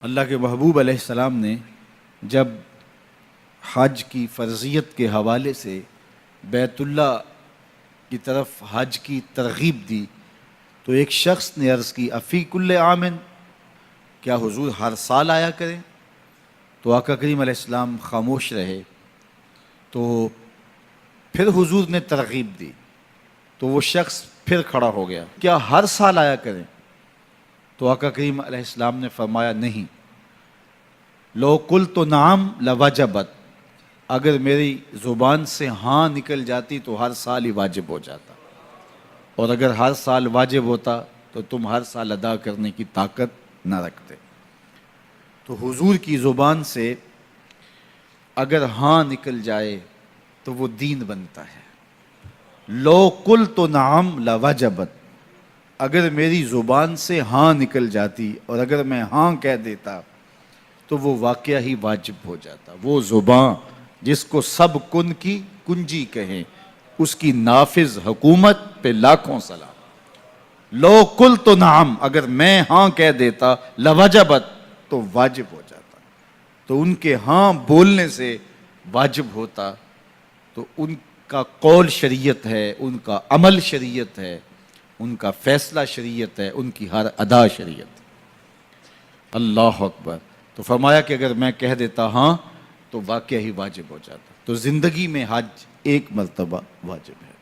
اللہ کے محبوب علیہ السلام نے جب حج کی فرضیت کے حوالے سے بیت اللہ کی طرف حج کی ترغیب دی تو ایک شخص نے عرض کی افی کل عامن، کیا حضور ہر سال آیا کریں؟ تو آقا کریم علیہ السلام خاموش رہے۔ تو پھر حضور نے ترغیب دی تو وہ شخص پھر کھڑا ہو گیا، کیا ہر سال آیا کریں؟ تو آقا کریم علیہ السلام نے فرمایا نہیں، لو قلت نعم لوجبت، اگر میری زبان سے ہاں نکل جاتی تو ہر سال ہی واجب ہو جاتا، اور اگر ہر سال واجب ہوتا تو تم ہر سال ادا کرنے کی طاقت نہ رکھتے۔ تو حضور کی زبان سے اگر ہاں نکل جائے تو وہ دین بنتا ہے۔ لو قلت نعم لوجبت، اگر میری زبان سے ہاں نکل جاتی اور اگر میں ہاں کہہ دیتا تو وہ واقعہ ہی واجب ہو جاتا۔ وہ زبان جس کو سب کن کی کنجی کہیں، اس کی نافذ حکومت پہ لاکھوں سلام۔ لو قلت نعم، اگر میں ہاں کہہ دیتا لوجبت تو واجب ہو جاتا۔ تو ان کے ہاں بولنے سے واجب ہوتا، تو ان کا قول شریعت ہے، ان کا عمل شریعت ہے، ان کا فیصلہ شریعت ہے، ان کی ہر ادا شریعت ہے۔ اللہ اکبر۔ تو فرمایا کہ اگر میں کہہ دیتا ہاں تو واقعہ ہی واجب ہو جاتا۔ تو زندگی میں حج ایک مرتبہ واجب ہے۔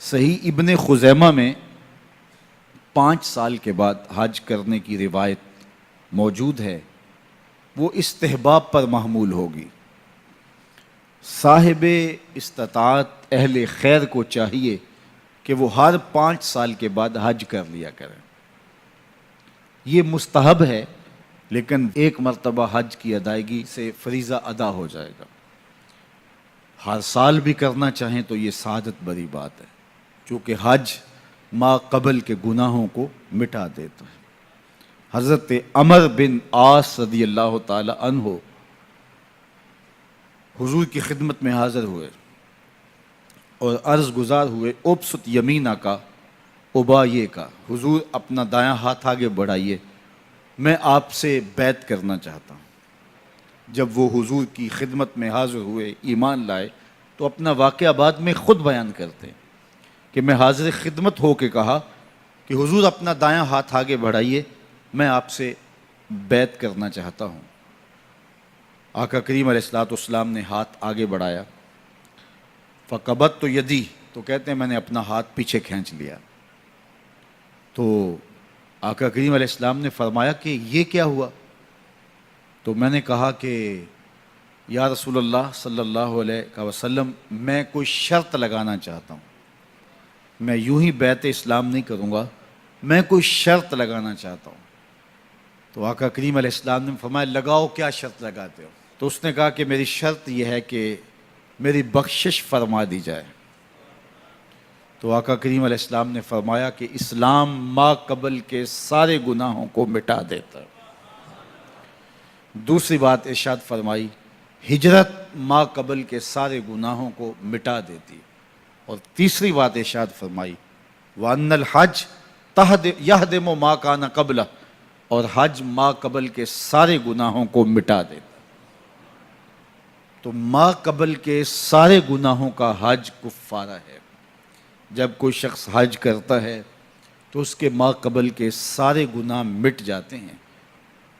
صحیح ابن خزیمہ میں 5 سال کے بعد حج کرنے کی روایت موجود ہے، وہ استحباب پر محمول ہوگی۔ صاحب استطاعت اہل خیر کو چاہیے کہ وہ ہر 5 سال کے بعد حج کر لیا کریں۔ یہ مستحب ہے، لیکن ایک مرتبہ حج کی ادائیگی سے فریضہ ادا ہو جائے گا۔ ہر سال بھی کرنا چاہیں تو یہ سعادت بری بات ہے، چونکہ حج ما قبل کے گناہوں کو مٹا دیتا ہے۔ حضرت عمر بن عاص رضی اللہ تعالی عنہ حضور کی خدمت میں حاضر ہوئے اور عرض گزار ہوئے ابسط یمینہ کا ابایے کا، حضور اپنا دایاں ہاتھ آگے بڑھائیے، میں آپ سے بیعت کرنا چاہتا ہوں۔ جب وہ حضور کی خدمت میں حاضر ہوئے، ایمان لائے، تو اپنا واقعہ بعد میں خود بیان کرتے ہیں کہ میں حاضر خدمت ہو کے کہا کہ حضور اپنا دایاں ہاتھ آگے بڑھائیے، میں آپ سے بیعت کرنا چاہتا ہوں۔ آقا کریم علیہ الصلوۃ والسلام نے ہاتھ آگے بڑھایا، فقبضت یدی، تو کہتے ہیں میں نے اپنا ہاتھ پیچھے کھینچ لیا۔ تو آقا کریم علیہ السلام نے فرمایا کہ یہ کیا ہوا؟ تو میں نے کہا کہ یا رسول اللہ صلی اللہ علیہ وسلم، میں کوئی شرط لگانا چاہتا ہوں، میں یوں ہی بیعت اسلام نہیں کروں گا، میں کوئی شرط لگانا چاہتا ہوں۔ تو آقا کریم علیہ السلام نے فرمایا لگاؤ، کیا شرط لگاتے ہو؟ تو اس نے کہا کہ میری شرط یہ ہے کہ میری بخشش فرما دی جائے۔ تو آقا کریم علیہ السلام نے فرمایا کہ اسلام ما قبل کے سارے گناہوں کو مٹا دیتا ہے۔ دوسری بات ارشاد فرمائی، ہجرت ما قبل کے سارے گناہوں کو مٹا دیتی۔ اور تیسری بات ارشاد فرمائی، وَأَنَّ الْحَجَّ يَهْدِمُ مَا كَانَ قَبْلَهُ، اور حج ما قبل کے سارے گناہوں کو مٹا دیتا۔ تو ما قبل کے سارے گناہوں کا حج کفارہ ہے۔ جب کوئی شخص حج کرتا ہے تو اس کے ما قبل کے سارے گناہ مٹ جاتے ہیں،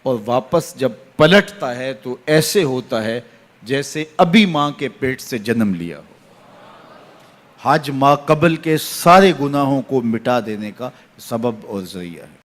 اور واپس جب پلٹتا ہے تو ایسے ہوتا ہے جیسے ابھی ماں کے پیٹ سے جنم لیا ہو۔ حج ما قبل کے سارے گناہوں کو مٹا دینے کا سبب اور ذریعہ ہے۔